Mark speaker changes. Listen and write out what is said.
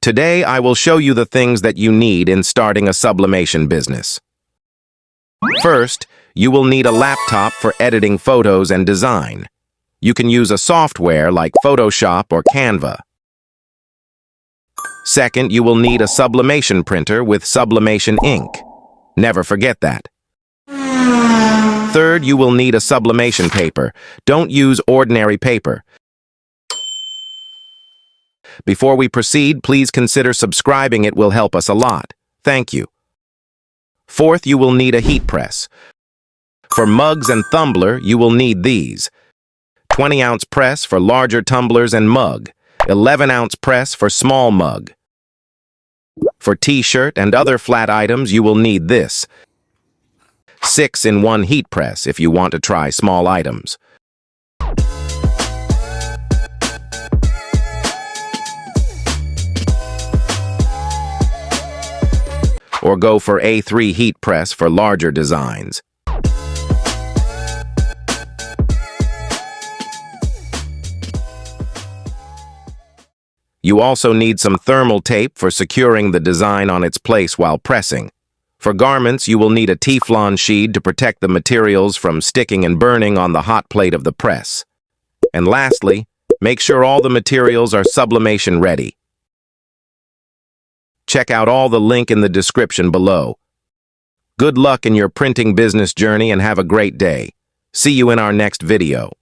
Speaker 1: Today, I will show you the things that you need in starting a sublimation business. First, you will need a laptop for editing photos and design. You can use a software like Photoshop or Canva. Second, you will need a sublimation printer with sublimation ink. Never forget that. Third, you will need a sublimation paper. Don't use ordinary paper. Before we proceed, please consider subscribing. It will help us a lot. Thank you. Fourth, you will need a heat press. For mugs and tumbler, you will need these. 20-ounce press for larger tumblers and mug. 11-ounce press for small mug. For t-shirt and other flat items, you will need this. 6-in-1 heat press if you want to try small items. Or go for A3 heat press for larger designs. You also need some thermal tape for securing the design on its place while pressing. For garments, you will need a Teflon sheet to protect the materials from sticking and burning on the hot plate of the press. And lastly, make sure all the materials are sublimation ready. Check out all the link in the description below. Good luck in your printing business journey and have a great day. See you in our next video.